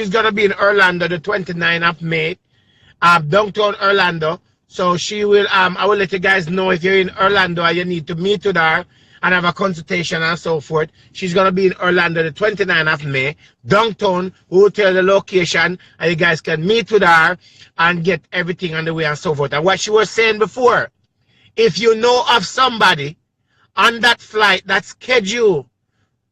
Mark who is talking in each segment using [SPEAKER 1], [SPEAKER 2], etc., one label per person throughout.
[SPEAKER 1] going to be in Orlando the 29th of May, downtown Orlando. So she will, I will let you guys know if you're in Orlando and you need to meet with her and have a consultation and so forth. She's going to be in Orlando the 29th of May, downtown. We will tell the location and you guys can meet with her and get everything on the way and so forth. And what she was saying before, if you know of somebody on that flight that's scheduled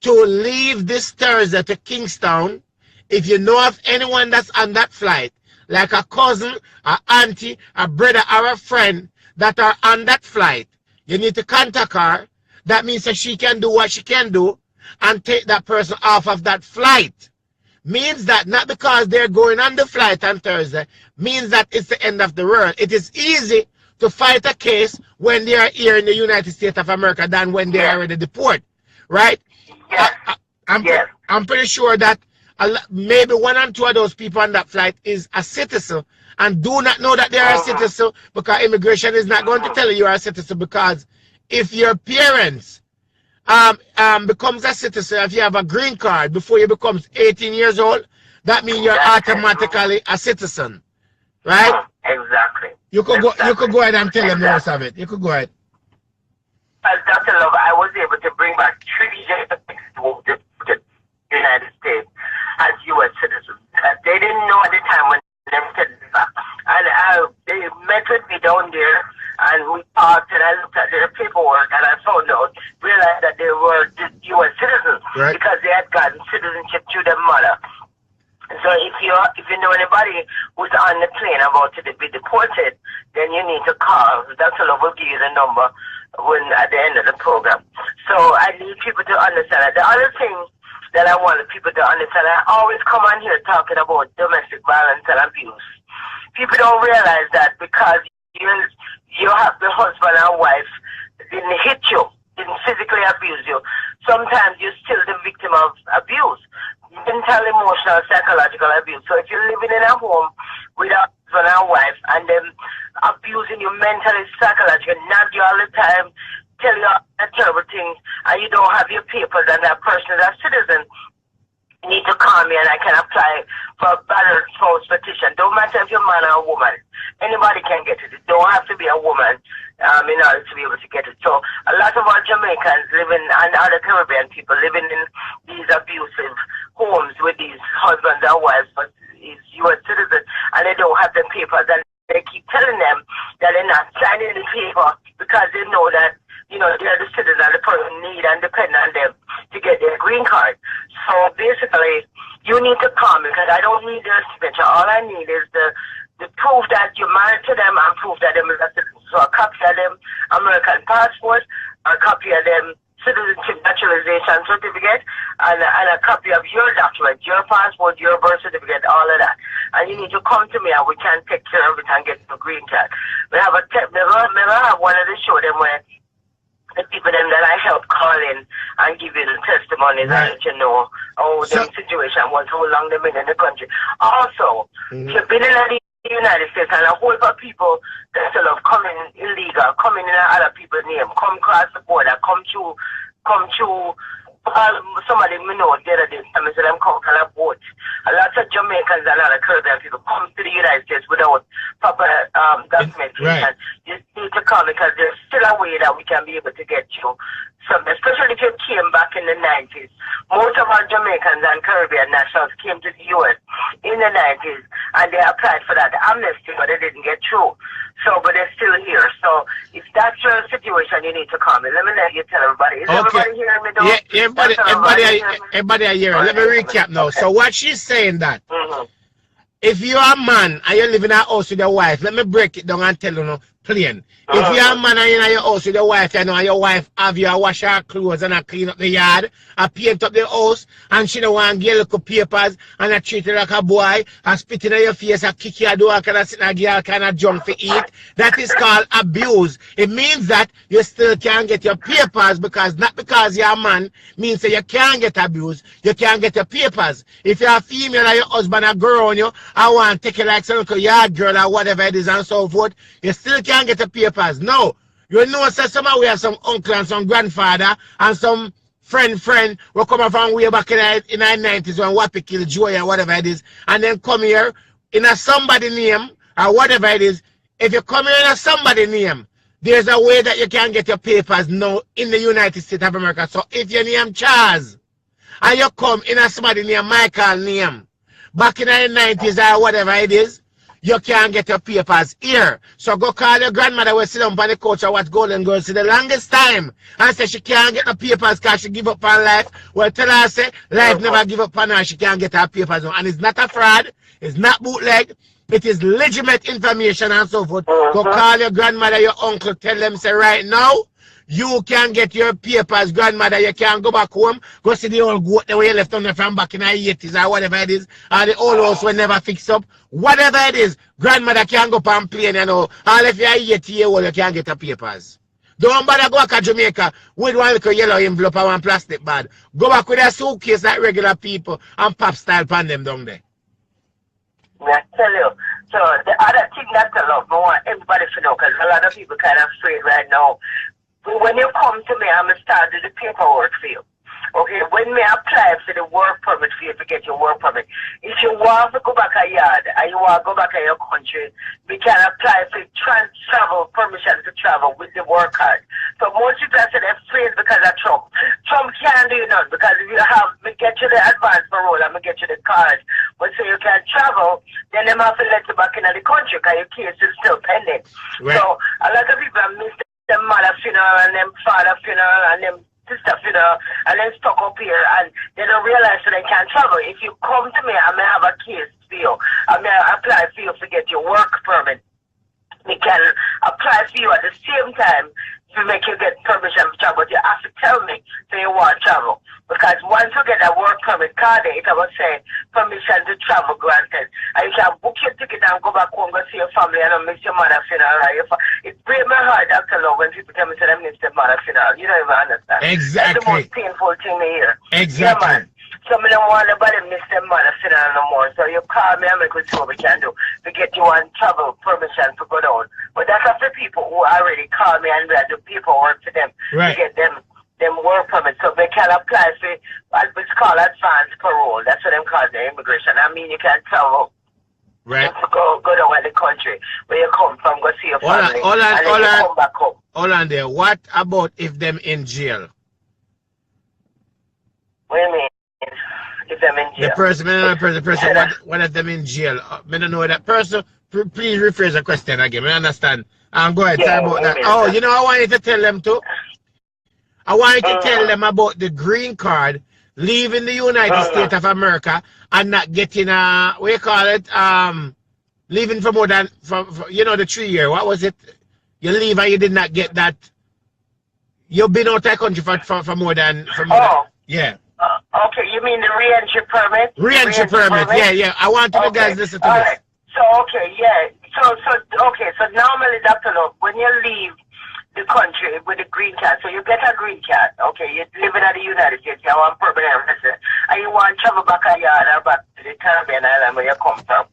[SPEAKER 1] to leave this Thursday to Kingstown, if you know of anyone that's on that flight, like a cousin, a auntie, a brother, or a friend that are on that flight, you need to contact her. That means that she can do what she can do and take that person off of that flight. Means that not because they're going on the flight on Thursday, means that it's the end of the world. It is easy to fight a case when they are here in the United States of America than when they are already deported, right?
[SPEAKER 2] Yes.
[SPEAKER 1] I'm pretty sure that maybe 1 or 2 of those people on that flight is a citizen and do not know that they are a citizen, because immigration is not going to tell you are a citizen. Because if your parents becomes a citizen, if you have a green card before you becomes 18 years old, that means you're automatically a citizen, right?
[SPEAKER 2] Exactly.
[SPEAKER 1] You could go ahead and tell them the rest of it. You could go ahead.
[SPEAKER 2] As Dr. Love, I was able to bring back 3 years to the United States as U.S. citizens. They didn't know at the time when they said that. And they met with me down there, and we talked, and I looked at their paperwork, and I found out, realized that they were U.S. citizens, right, because they had gotten citizenship through their mother. So if you know anybody who's on the plane about to be deported, then you need to call. Dr. Love will give you the number at the end of the program. So I need people to understand that. The other thing that I want people to understand, I always come on here talking about domestic violence and abuse. People don't realize that because you have the husband and wife didn't hit you, didn't physically abuse you, sometimes you're still the victim of abuse. Mental, emotional, psychological abuse. So if you're living in a home with a husband and wife and them abusing you mentally, psychologically, not you all the time, tell you a terrible thing, and you don't have your papers and that person is a citizen, you need to call me and I can apply for a battered spouse petition. Don't matter if you're a man or a woman. Anybody can get it. It don't have to be a woman in order to be able to get it. So a lot of our Jamaicans living and other Caribbean people living in these abusive homes with these husbands and wives, but is U.S. citizens, and they don't have the papers, and they keep telling them that they're not signing the paper because they know that, you know, they're the citizen and the person need and depend on them to get their green card. So basically, you need to call me because I don't need their signature. All I need is the proof that you're married to them and proof that them is a citizen. So a copy of them American passport, a copy of them citizenship naturalization certificate, and a copy of your document, your passport, your birth certificate, all of that. And you need to come to me and we can take care of it and get the green card. We have remember I have one of the show them where the people them that I help call in and give you the testimonies and let you know the situation was, how long they've been in the country. Also, if you've been in the United States and a whole lot of people that still have coming illegal, coming in other people's name, come across the border, come through somebody me know the other day, I said them come on a boat. A lot of Jamaicans and other Caribbean people come to the United States without proper documentation. Right. You need to come because there's still a way that we can be able to get you some, especially if you came back in the 90s. Most of our Jamaicans and Caribbean nationals came to the U.S. in the 90s and they applied for that amnesty, but they didn't get through. So, but they're still here. So, if that's your situation, you need to call me. Let me let you tell everybody. Is everybody hearing me, though?
[SPEAKER 1] Yeah, everybody are hearing. Let me recap now. Okay. So, what she's saying that, if you're a man and you live in a house with your wife, let me break it down and tell you plain. If you're a man and you're in your house with your wife, you know, and your wife have you wash her clothes and clean up the yard, and paint up the house, and she don't want to get little papers, and I treat her like a boy, and spit in your face, and kick your door, and sit and get all kind of junk to eat, that is called abuse. It means that you still can't get your papers, because not because you're a man means that you can't get abused, you can't get your papers. If you're a female and your husband a girl on you, I want to take you like some little yard girl or whatever it is and so forth, you still can't get the papers. No. You know, so somehow we have some uncle and some grandfather and some friend will come from way back in the 90s when Wappy killed Joy or whatever it is, and then come here in a somebody name or whatever it is. If you come here in a somebody name, there's a way that you can get your papers now in the United States of America. So if your name Charles and you come in a somebody name Michael name back in the 90s or whatever it is, you can't get your papers here. So go call your grandmother who sit down on the couch or watch Golden Girls for the longest time and say she can't get the papers because she give up on life. Well, tell her, say, life never give up on her. She can't get her papers now. And it's not a fraud. It's not bootleg. It is legitimate information and so forth. Go call your grandmother, your uncle, tell them, say, right now, you can get your papers, grandmother. You can go back home, go see the old goat the way you left on the from back in the 80s or whatever it is, or the old house will never fix up. Whatever it is, grandmother can go up and plane, you know. Or if you're 80 years old, you can get the papers. Don't bother go back to Jamaica with one little yellow envelope or one plastic bag. Go back with a suitcase like regular people and pop style pan them down there.
[SPEAKER 2] I tell you. So the other thing that I love, I want everybody to know, because a lot of people kind of afraid right now. When you come to me, I'm going to start do the paperwork for you. Okay, when me apply for the work permit for you to get your work permit, if you want to go back a yard and you want to go back to your country, we can apply for travel permission to travel with the work card. So most people are saying they're afraid because of Trump. Trump can't do nothing because if you have me get you the advance parole and me get you the card, but so you can travel, then they have to let you back in the country because your case is still pending. Right. So a lot of people have missed them mother funeral and them father funeral and them sister funeral and then stuck up here and they don't realize that they can't travel. If you come to me, I may have a case for you. I may apply for you to get your work permit. We can apply for you at the same time to make you get permission to travel. But you have to tell me that you want to travel. Because once you get a work permit card, it will say permission to travel granted. And you can book your ticket and go back home, go see your family and miss your mother funeral. It breaks my heart, Dr. Love, when people tell me that I miss their mother funeral. You don't even understand.
[SPEAKER 1] Exactly.
[SPEAKER 2] That's the most painful thing to hear.
[SPEAKER 1] Exactly.
[SPEAKER 2] Yeah, man. Some of them want nobody miss their mother funeral no more. So you call me and make us see what we can do to get you on travel permission to go down. But that's for people who already call me and we do paperwork for them to get them work permit. So they can apply for what's called advance parole. That's what they call the immigration. I mean, you can travel.
[SPEAKER 1] Right.
[SPEAKER 2] Go down in the country where you come from, go see your family, and then you come back home.
[SPEAKER 1] Hold on there. What about if them in jail?
[SPEAKER 2] What do you mean? If them in jail?
[SPEAKER 1] The person, what if them in jail? I don't know that person. Please rephrase the question again. I understand. Go ahead, tell about that. Oh, you know, I want you to tell them too. I want you to tell them about the green card, leaving the United States of America and not getting what you call it, leaving for more than, you know, the 3 year. What was it? You leave and you did not get that. You've been out of the country for more than, yeah.
[SPEAKER 2] Okay, you mean the re-entry permit?
[SPEAKER 1] Re-entry permit, yeah. I want you guys listen to this.
[SPEAKER 2] Right. So, okay, yeah. So normally, Dr. Love, when you leave the country with a green card, so you get a green card, okay, you're living in the United States, you want permanent resident, and you want to travel back a yard or back to the Caribbean island where you come from.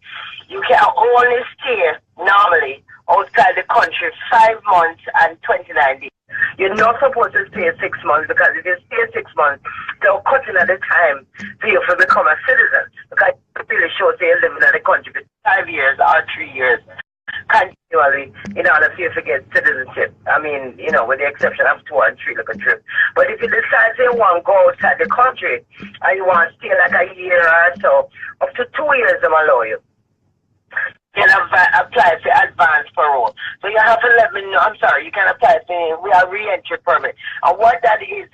[SPEAKER 2] You can only stay, normally, outside the country 5 months and 29 days. You're not supposed to stay 6 months because if you stay 6 months, they're cutting at the time for you to become a citizen. Because it really shows you're living in the country for 5 years or 3 years continually in order for you to get citizenship. I mean, you know, with the exception of 2 or 3 like a trip. But if you decide you want to go outside the country and you want to stay like a year or so, up to 2 years they allow you. You can apply for advance parole. So you have to let me know. I'm sorry, you can apply for a re-entry permit. And what that is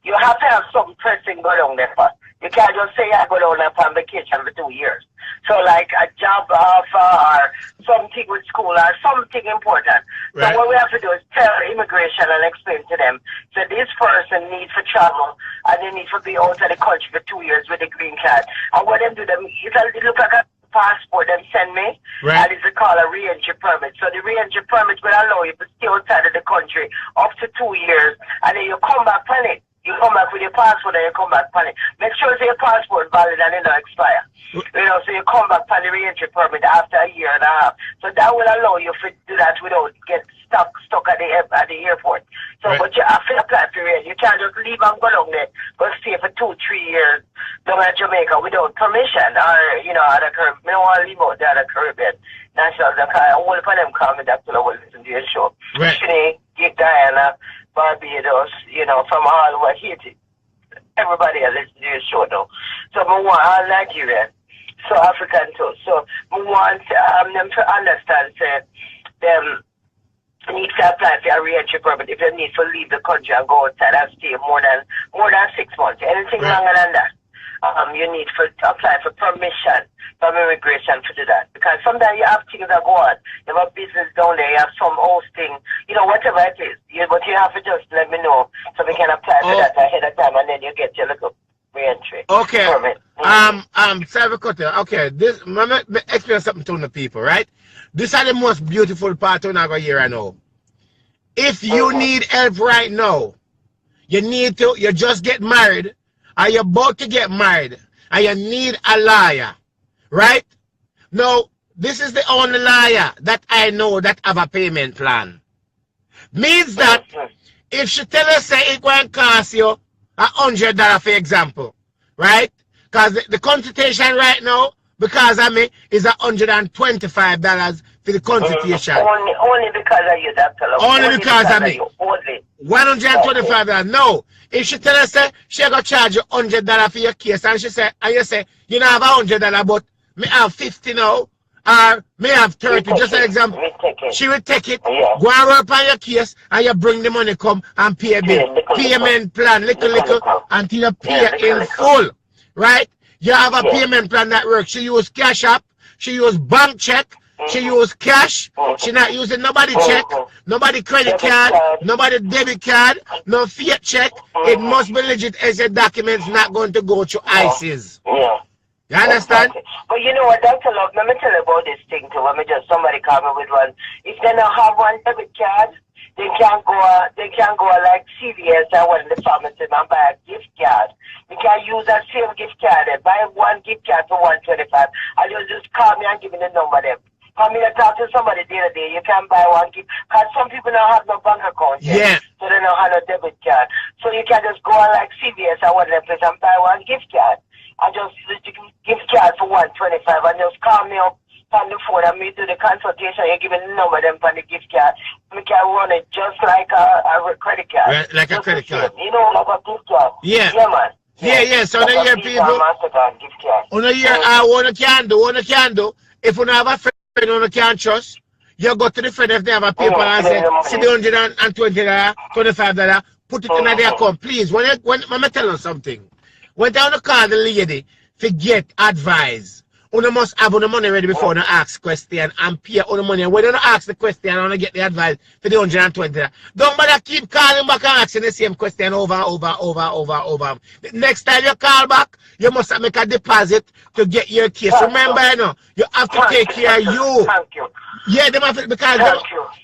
[SPEAKER 2] you have to have something pressing going on there first. You can't just say I go down there on vacation for 2 years. So like a job offer or something with school or something important. Right. So what we have to do is tell immigration and explain to them that this person needs to travel and they need to be out of the country for 2 years with a green card. And what them do, it look like a passport them send me, and it's called a re-entry permit. So the re-entry permit will allow you to stay outside of the country up to 2 years, and then you come back on it. You come back with your passport and you come back on it. Make sure your passport valid and it don't expire. You know, so you come back on the re-entry permit after a year and a half. So that will allow you to do that without get stuck at the airport. So, but you have to apply for it. You can't just leave and go down there, go stay for 2-3 years down in Jamaica without permission or, you know, other Caribbean. I don't want to leave out the other Caribbean nationals. All of them call me that till I will listen to your show.
[SPEAKER 1] Right.
[SPEAKER 2] Give Diana, Barbados, you know, from all over Haiti. Everybody has listened to your show now. So I want all Nigerian, so African too. So I want them to understand, say, them need to apply for a re-entry permit if they need to leave the country and go outside and stay more than 6 months. Anything longer than that, you need to apply for permission from immigration to do that. Because sometimes you have things that go on. You have a business down there, you have some hosting, you know, whatever it is. But you have to just let me know so we can apply for that ahead of time and then you get your little re-entry permit.
[SPEAKER 1] Okay, this, let me explain something to the people, right? This is the most beautiful part of our year I know. If you need help right now, you just get married, or you're about to get married, and you need a lawyer, right? Now, this is the only lawyer that I know that have a payment plan. Means that if she tell us say it going to cost you $100, for example, right? Because the consultation right now, because of me, is $125 for the consultation.
[SPEAKER 2] Only because of you, Dr. Love.
[SPEAKER 1] Only because of me.
[SPEAKER 2] Only.
[SPEAKER 1] $125. No. If she tell us say she gonna charge you $100 for your case, and she say, and you say, you don't have $100, but me have 50 now, or me have 30, just an example. She will take it, go and work on your case, and you bring the money come and pay a bill. Payment plan, little, until you pay in full. Right? You have a payment plan that works. She use Cash App, she use bank check, she use cash, she not using nobody check, nobody credit card, nobody debit card, no fiat check. It must be legit as your documents not going to go to ISIS. You understand?
[SPEAKER 2] But you know what, Dr. Love, let me tell you about this thing too. Let me just somebody come in with one. If they don't have one debit card, they can go like CVS or one in the pharmacy and buy a gift card. You can use that same gift card and buy one gift card for $125. And you just call me and give me the number them. Come here and talk to somebody the other day. You can buy one gift because some people don't have no bank account yet. So they don't have no debit card. So you can just go on like CVS or one place and buy one gift card. And just gift card for $125 and just call me up on the phone and me do the consultation. You give me the number them for the gift card. We can run it just like a credit card.
[SPEAKER 1] Right, like a credit card.
[SPEAKER 2] You know, like a gift card.
[SPEAKER 1] Yeah.
[SPEAKER 2] Yeah, man.
[SPEAKER 1] Yeah. So now you people. On a year, one can do. If you have a friend you can't trust, you go to the friend if they have a paper and say, see the $120, $25, put it in their account. Please, when I tell you something, when they want to call the lady to get advice, you must have the money ready before you ask question and pay all the money. And when you ask the question and you get the advice for the $120, don't bother keep calling back and asking the same question over and over. The next time you call back, you must make a deposit to get your case. Remember, you have to take care of you.
[SPEAKER 2] Thank you.
[SPEAKER 1] Yeah, because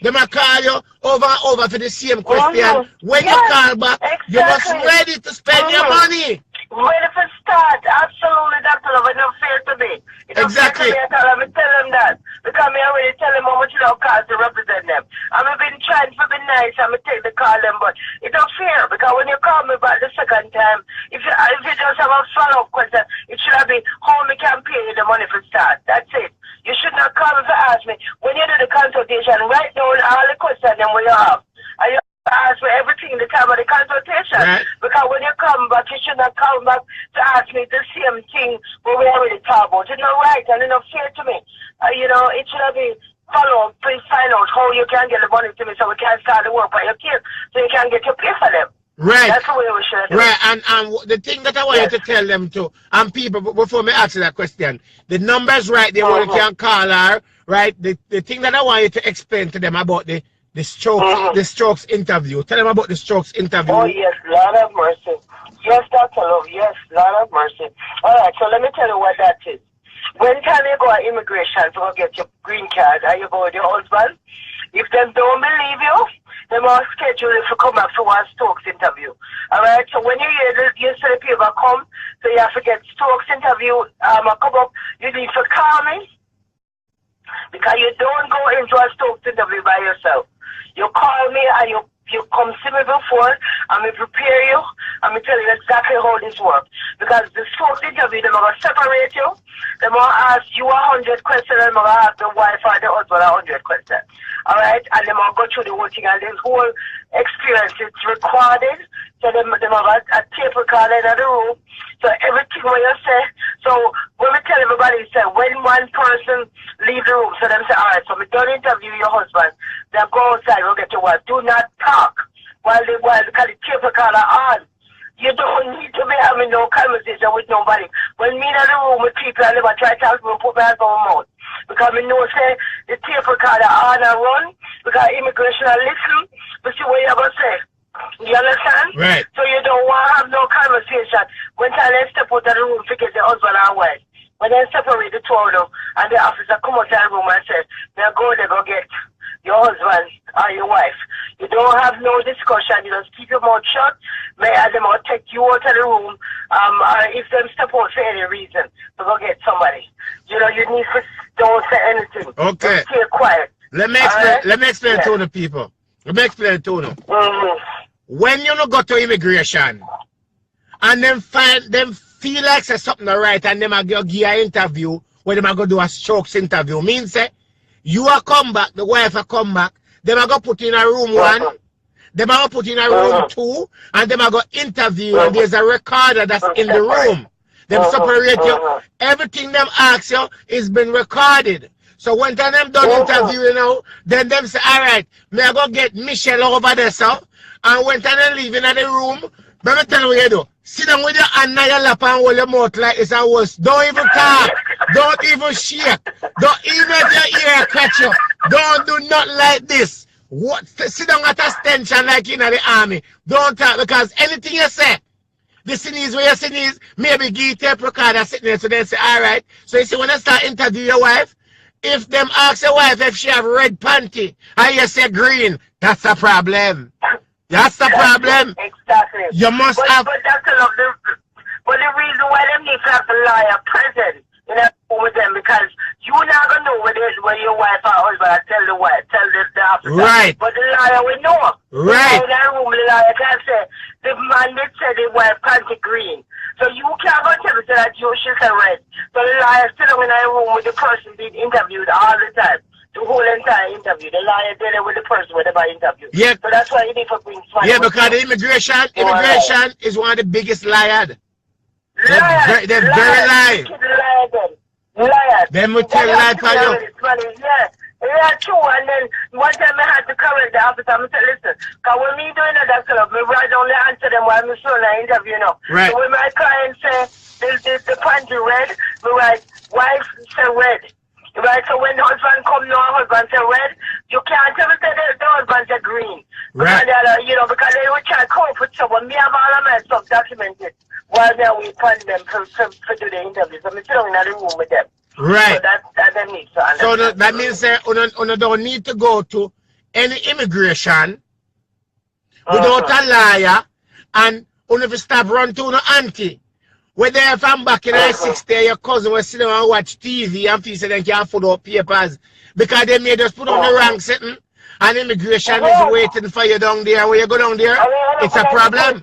[SPEAKER 1] they might call you over and over for the same question. When you call back, you must ready to spend your money.
[SPEAKER 2] Ready for start, absolutely, Dr. Love, it's not fair to me. It's
[SPEAKER 1] exactly.
[SPEAKER 2] Not fair to me, tell them that. Because I already tell them how much it costs to represent them. I've been trying to be nice, I'm going to take the call them, but it's not fair. Because when you call me back the second time, if you just have a follow-up question, it should have been how me can pay you the money for start. That's it. You should not call me to ask me. When you do the consultation, write down all the questions them what you have. And you ask for everything the time of the consultation. Right. Because when you come back, you should not come back to ask me the same thing what we already talked about. It's not right and it's not fair to me. It should have been follow up, please find out how you can get the money to me so we can start the work for your kids so you can get your pay for them.
[SPEAKER 1] Right.
[SPEAKER 2] That's the way we should do.
[SPEAKER 1] Right, and the thing that I want you to tell them to, and people, before me ask you that question, the numbers right there, where you can call her, right? The thing that I want you to explain to them about the strokes interview. Tell them about the strokes interview.
[SPEAKER 2] Oh yes, Lord have mercy. Yes, Dr. Love, yes, Lord have mercy. Alright, so let me tell you what that is. When time you go to immigration to go get your green card and you go with your husband, if them don't believe you, they must schedule if you come back for one Stokes interview. Alright, so when you hear you see the people come, so you have to get Stokes interview, come up, you need to call me. Because you don't go into a Stokes interview by yourself. You call me and you come see me before, and me prepare you, and me tell you exactly how this works. Because the Stokes interview, they're going to separate you, they're going to ask you 100 questions, and they're going to ask the wife or the husband 100 questions. Alright? And they're going to go through the whole thing, and this whole experience, it's recorded, so they're going to have a tape recorder in the room, so everything what you say, so when we tell everybody, say, when one person leave the room, so them say, alright, so we don't interview your husband, then go outside, we'll get to work. Do not talk while the tape recorder on. You don't need to be having no conversation with nobody. When me in the room with people, I never try to talk to them, put my hands on my mouth. Because me know, say, the tape recorder on and run, because immigration are listen, but see what you ever say. You understand?
[SPEAKER 1] Right.
[SPEAKER 2] So you don't want to have no conversation. When time they step out of the room to get the husband and wife. When they separate the two of them, and the officer come out of the room and say, they go get your husband or your wife. You don't have no discussion. You just keep your mouth shut. May them all take you out of the room. Or if them step out for any reason, to go get somebody. You know, you need to don't say anything.
[SPEAKER 1] Okay.
[SPEAKER 2] Just stay quiet.
[SPEAKER 1] Let me explain to the people. Let me explain to them. When you no go to immigration and them feel like say something right and them a go give an interview where them a go do a Stokes interview, means say you a come back, the wife a come back, them a go put in a room 1, them a go put in a room 2, and them a go interview, and there's a recorder that's in the room. Them separate you. Everything them ask you is been recorded. So when them done interviewing now, then them say, alright, me I go get Michelle over there, so. And when them leaving in the room, let me tell you what you do. Sit down with your hand on your lap and hold your mouth like it's a worse. Don't even talk. Don't even shake. Don't even if your ear catch you. Don't do nothing like this. What? Sit down at a tension like in the army. Don't talk because anything you say, the sneeze where you sneeze, maybe give tape recorder sitting there so they say, alright. So you see when I start interview your wife, if them ask your wife if she have red panty and you say green, that's a problem. That's the problem.
[SPEAKER 2] Exactly.
[SPEAKER 1] You must have.
[SPEAKER 2] But that's but the reason why them need to have the liar present in that room with them because you not gonna know where your wife or husband tell the officer.
[SPEAKER 1] Right.
[SPEAKER 2] But the liar will know.
[SPEAKER 1] Right.
[SPEAKER 2] In that room, the liar can say the man did say the wife panty green. So you can't go tell me that you should say red. So the liar still in that room with the person being interviewed all the time. The whole entire interview, the liar there with the person with the interview. Yeah. So that's why you need to bring fun.
[SPEAKER 1] Yeah, because the immigration is one of the biggest liars. They're very lying.
[SPEAKER 2] Liars.
[SPEAKER 1] Them will tell lie for you.
[SPEAKER 2] Yeah, true. And then one time I had to correct the officer. I said, listen, because when me doing that club, me right only answer them while I'm still in the interview, you know.
[SPEAKER 1] Right.
[SPEAKER 2] So when my client say the panty red, me write, wife say red. Right, so when the husband come, no husband say red, you can't ever say the husband say green.
[SPEAKER 1] Right.
[SPEAKER 2] Because, you know, because they will try to come up with someone. Me have all of my stuff documented while they we plan them to do the interview. So I'm sitting in the room with them.
[SPEAKER 1] Right.
[SPEAKER 2] So that them needs to understand.
[SPEAKER 1] So that means that you don't need to go to any immigration without a liar and you have stop run to the auntie. Whether if I'm back in the 60, your cousin will sit down and watch TV and feel they can't put up papers because they may just put on the wrong sitting and immigration is waiting for you down there. When you go down there, it's a problem.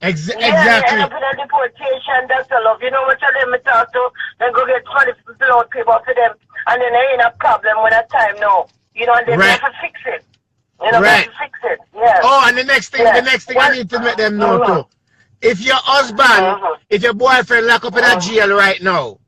[SPEAKER 1] Exactly.
[SPEAKER 2] Yeah, deportation, that's a love. You know what I them talk to? Then go get 20 blood paper for them and then there ain't a problem with that time now. You know, and they have to fix it. You know, they have to fix it. Yeah.
[SPEAKER 1] Oh, and the next thing I need to make them know too. If your husband, if your boyfriend lock up in a jail right now,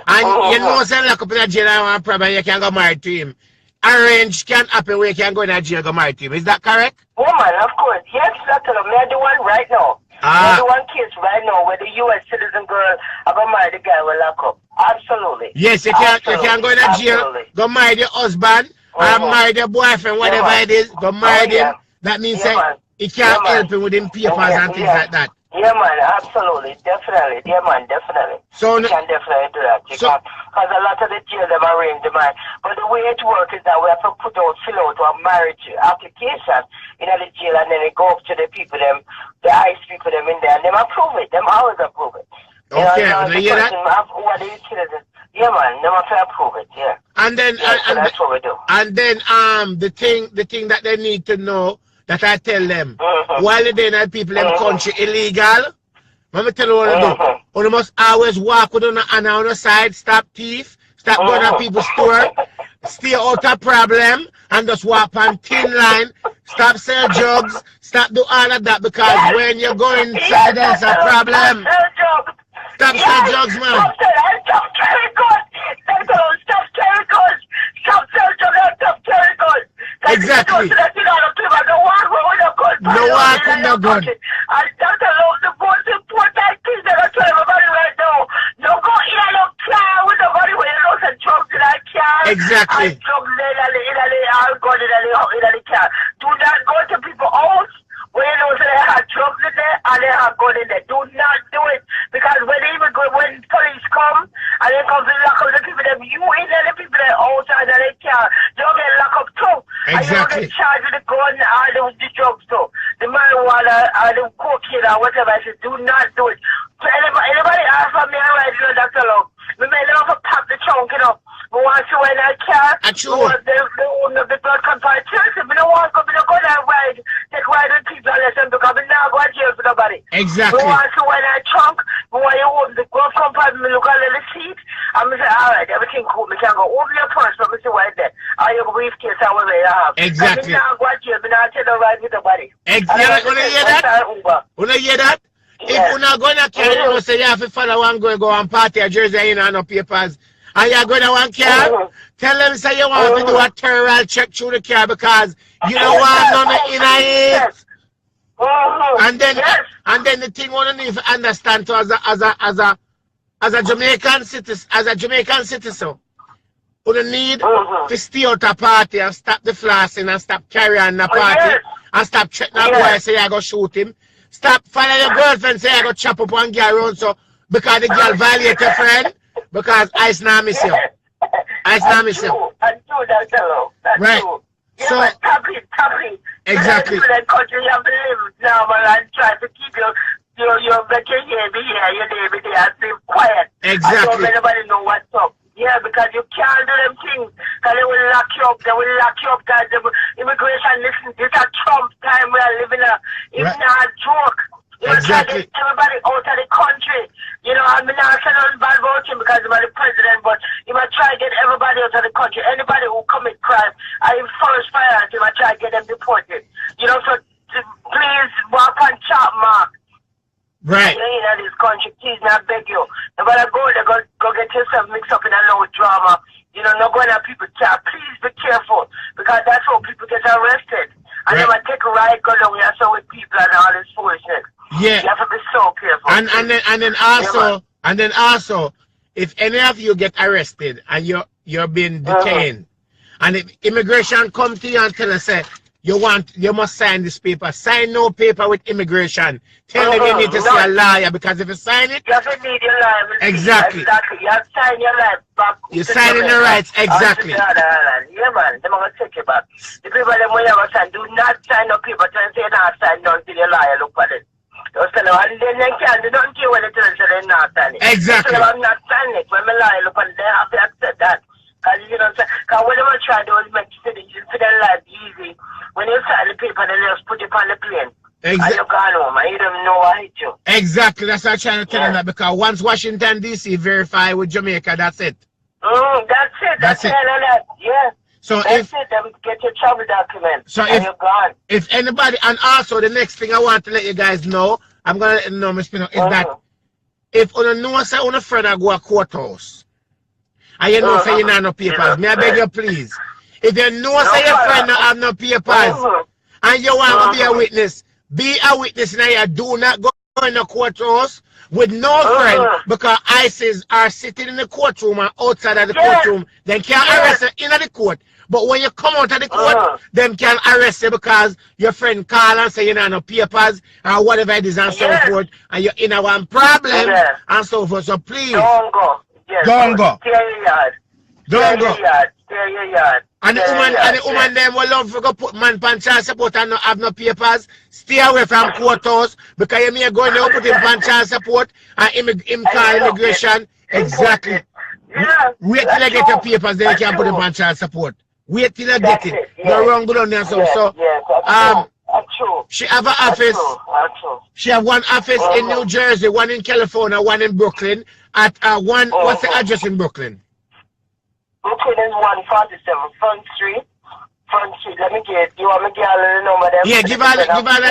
[SPEAKER 1] and you know say lock up in a jail and one problem, you can go married to him. Arrange can happen where you can go in a jail and go married to him. Is that correct?
[SPEAKER 2] Woman, of course. Yes, that's what I'm the one right now. The one case right now where the US citizen girl I go marry the guy will lock up. Absolutely.
[SPEAKER 1] Yes, you can go in a jail, go marry your husband, or marry your boyfriend, whatever it is, go marry him. That means that he can't help him with him papers and things like that.
[SPEAKER 2] Yeah, man, absolutely, definitely. Yeah, man, definitely.
[SPEAKER 1] So
[SPEAKER 2] you can definitely do that. Because a lot of the jail them arrange the man. But the way it works is that we have to fill out a marriage application in the jail, and then it go up to the people, the ICE people, in there, and them approve it. Them always approve it.
[SPEAKER 1] Okay, now you hear that?
[SPEAKER 2] Who are the citizens? Yeah, man, them have to approve it. Yeah.
[SPEAKER 1] And then,
[SPEAKER 2] so that's what we do.
[SPEAKER 1] And then, the thing that they need to know, that I tell them, while they're in people in country illegal, let me tell you what to do. You must always walk with on the side, stop thief, stop going to people's store, stay out of problem, and just walk on thin line, stop sell drugs, stop do all of that, because when you're going inside, there's a problem. Stop sell drugs, man.
[SPEAKER 2] Stop carrying guns. Stop carrying guns. Stop selling drugs. Stop carrying guns.
[SPEAKER 1] Exactly.
[SPEAKER 2] No
[SPEAKER 1] one can no gun.
[SPEAKER 2] And that's the most important thing that I tell everybody right now. No go in a car with nobody when you know some drugs in that car.
[SPEAKER 1] Exactly.
[SPEAKER 2] And drugs in the alcohol in the car. Do not go to people's house when you know they have drugs in there and they have gun in there. Do not do it. Because when police come and they come to lock up the people, you in there, the people that outside of the car, they'll get locked up too.
[SPEAKER 1] Exactly.
[SPEAKER 2] And you get charged with the gun and the drugs too. The marijuana or the cocaine or whatever. I said, do not do it. So anybody ask for me, I you know, Dr. Long. We may never pop the trunk, you know. We want to in that car. The blood company church. We don't want to go there and ride. Take ride with people and listen because we now go to jail for nobody.
[SPEAKER 1] Exactly.
[SPEAKER 2] We want to in that trunk. We want you open the glove compartment, look at the seat. And we say, all right, everything cool. We can go over your purse, but we say, right there. Or your briefcase, however you have.
[SPEAKER 1] Exactly.
[SPEAKER 2] We now go to jail. We now take the ride with nobody.
[SPEAKER 1] Exactly. When you hear that? When you hear that?
[SPEAKER 2] Yeah.
[SPEAKER 1] If you're not going to carry, you say you have to follow one go and party at Jersey, you know, no papers, and you're going to one car, tell them say you want to do a thorough check through the car because you don't want none in it. And then the thing one need to understand too, as a Jamaican citizen, you need to stay out of party and stop the flossing and stop carrying the party and stop checking that boy say I go shoot him. Stop following your girlfriend say I go chop up one girl around so because the girl violate your friend because Ice now miss you. Ice now miss you.
[SPEAKER 2] That's true.
[SPEAKER 1] Right.
[SPEAKER 2] Yeah,
[SPEAKER 1] So
[SPEAKER 2] happy.
[SPEAKER 1] exactly.
[SPEAKER 2] In that country you have to live now and try to keep your vacation here, your day there and stay quiet.
[SPEAKER 1] Exactly.
[SPEAKER 2] I don't let nobody know what's up. Yeah, because you can't do them things. Because they will lock you up. Because the immigration, listen, this is a Trump time we are living in. It's not a joke. You know,
[SPEAKER 1] Exactly.
[SPEAKER 2] Everybody out of the country. You know, I'm not saying nothing bad about him because he's the president, but he might try to get everybody out of the country. Anybody who commit crime, I first fire him, I try to get them deported. You know, so please walk on chop, Mark.
[SPEAKER 1] Right.
[SPEAKER 2] You know, in this country, please, I beg you. Nobody go there, go get yourself mixed up in a low drama. You know, not going to people chat. Please be careful because that's how people get arrested. And they might take a ride, go down here, so with people and all this foolishness.
[SPEAKER 1] Yeah.
[SPEAKER 2] You have to be so careful.
[SPEAKER 1] And then also, if any of you get arrested and you're being detained, and if immigration come to you and tell us, say, you must sign this paper. Sign no paper with immigration. Tell them you need to see a lawyer because if you sign it,
[SPEAKER 2] you have to need your life.
[SPEAKER 1] Exactly.
[SPEAKER 2] You have to sign your life back.
[SPEAKER 1] You're signing your rights. Exactly.
[SPEAKER 2] Yeah, man. They're going to take it back. The people that will never sign, do not sign no paper. Tell them say not sign none till your lawyer look at it. And then they can't do nothing to you when they tell them they're not signing it.
[SPEAKER 1] Exactly.
[SPEAKER 2] So I'm not signing it. When my lawyer look at it, they have to accept that. Because, you know, because what they want to try to do is make their life easy. When you sign the paper, they just put it on the plane. And you gone home, and you don't know what hit you.
[SPEAKER 1] Exactly. That's what I'm trying to tell them that because once Washington, D.C. verify with Jamaica, that's it.
[SPEAKER 2] That's it. Yeah.
[SPEAKER 1] So
[SPEAKER 2] that's it. Then get your travel document.
[SPEAKER 1] So
[SPEAKER 2] and you're gone.
[SPEAKER 1] If anybody, and also the next thing I want to let you guys know, I'm going to let you know, Miss Pino, is that if you know say on a friend I go to courthouse, and you know say you have no papers, may I beg you please, if you know say your friend don't have no papers, and you want to be a witness now you do not go in the courthouse with no friend because ISIS are sitting in the courtroom and outside of the courtroom. They can't arrest you in the court. But when you come out of the court, them can arrest you because your friend call and say you know no papers or whatever it is and so forth, and you're in a one problem and so forth. So please
[SPEAKER 2] don't go.
[SPEAKER 1] Don't go.
[SPEAKER 2] Stay your yard.
[SPEAKER 1] Don't go.
[SPEAKER 2] Stay your yard.
[SPEAKER 1] And the woman them will love to go put man pan child support and not have no papers. Stay away from courthouse because you may go in there put him pan child support and him call immigration. Exactly.
[SPEAKER 2] Yeah.
[SPEAKER 1] Wait till I get your papers, then you can put him on child support. Wait till I get it. You're wrong, good on there. She have an office. She have one office in New Jersey, one in California, one in Brooklyn. At what's the address in Brooklyn?
[SPEAKER 2] Brooklyn is 147 Front Street. Let me get. You want me to get all the number?
[SPEAKER 1] Yeah, give her the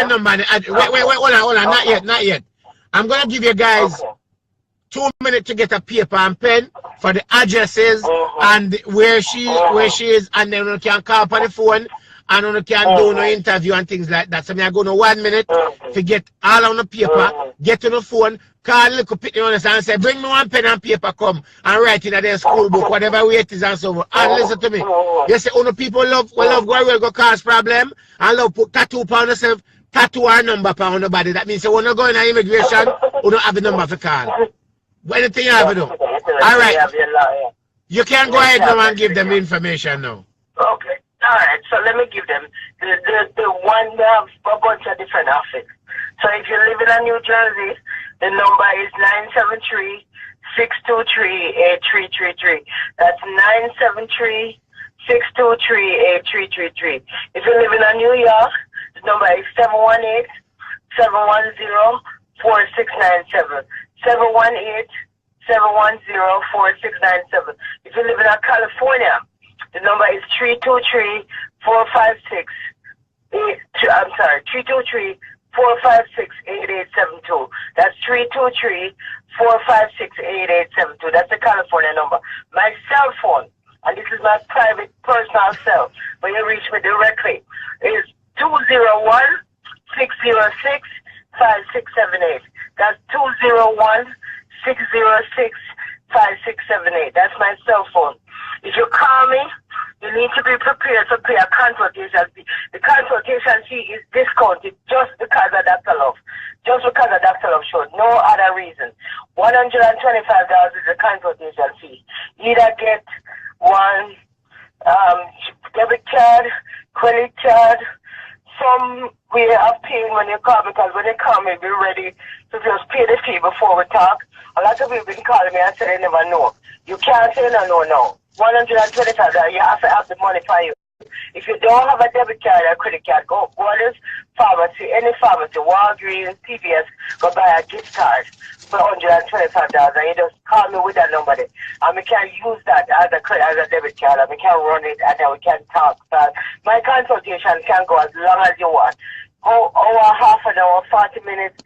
[SPEAKER 1] number. Wait, hold on, not yet. I'm gonna give you guys 2 minutes to get a paper and pen for the addresses and where she is, and then you can call up on the phone and you can do no interview and things like that. So I'm going to 1 minute to get all on the paper, get on the phone, call little pitney on us and say, bring me one pen and paper, come and write in their school book, whatever way it is and so forth. And listen to me. You say, people love go cause problem and love put tattoo upon themselves, tattoo our number upon the body. That means when you go in immigration, you don't have a number for call. Anything you have to do. All right. You can go ahead now and give them information now.
[SPEAKER 2] Okay. All right. So let me give them the one. They have a bunch of different outfits. So if you live in New Jersey, the number is 973-623-8333. That's 973-623-8333. If you live in New York, the number is 718-710-4697. 718-710-4697. If you live in California, the number is 323-456. 323-456-8872. That's 323-456-8872. That's the California number. My cell phone, and this is my private personal cell, but you reach me directly, is 201-606-5678. That's 201-606-5678. That's my cell phone. If you call me, you need to be prepared to pay a consultation fee. The consultation fee is discounted just because of Dr. Love. Just because of Dr. Love showed. No other reason. $125 is the consultation fee. Either get one debit card, credit card, some way of paying when you call, because when you call me, be ready to just pay the fee before we talk. A lot of people been calling me and say they never know. You can't say no. $125, you have to have the money for you. If you don't have a debit card or credit card, go to this pharmacy, any pharmacy, Walgreens, CVS, go buy a gift card for $125, and you just call me with that number there. And we can use that as a debit card, and we can run it, and then we can talk. My consultation can go as long as you want. Go over half an hour, 40 minutes,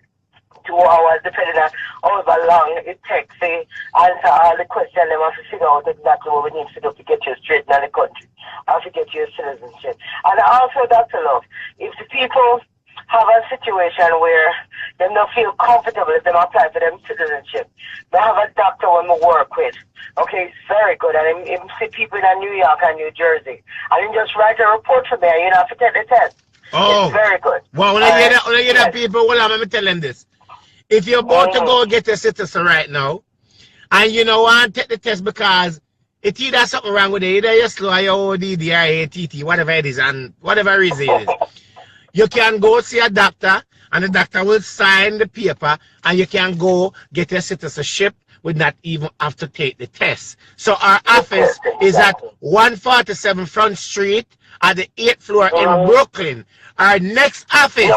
[SPEAKER 2] 2 hours, depending on however long it takes to answer all the questions. They have to figure out exactly what we need to do to get you straight in the country, or to get you citizenship. And also, Dr. Love, if the people have a situation where they don't feel comfortable if they apply for them citizenship, they have a doctor when we work with. Okay, it's very good. And I see people in New York and New Jersey. And you just write a report for me, and you don't have to take the test.
[SPEAKER 1] Oh,
[SPEAKER 2] it's very good.
[SPEAKER 1] Well, when I hear that people, well, let me tell them this. If you're about to go get a citizen right now, and you know want to take the test because it either something wrong with it, either you're slow or you're ODD or ATT, whatever it is, and whatever reason it is, you can go see a doctor, and the doctor will sign the paper, and you can go get your citizenship with not even have to take the test. So our office is at 147 Front Street at the 8th floor in Brooklyn. Our next office.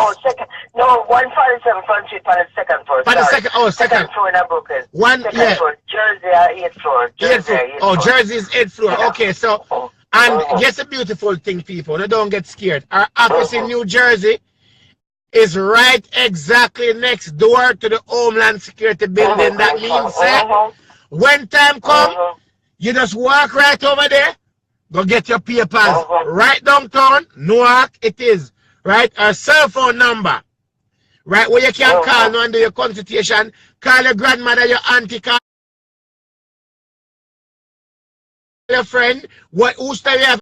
[SPEAKER 2] No, 147 Front Street on the second floor.
[SPEAKER 1] Second
[SPEAKER 2] floor in Brooklyn.
[SPEAKER 1] Second
[SPEAKER 2] floor. Jersey 8th floor.
[SPEAKER 1] Jersey's 8th floor. Okay, so, and here's a beautiful thing, people. No, don't get scared. Our office in New Jersey is right exactly next door to the Homeland Security building. That means when time comes, you just walk right over there, go get your papers. Right downtown, Newark it is. Right? Our cell phone number. right? Where you can call now and do your consultation. Call your grandmother, your auntie, call your friend. Who's time you have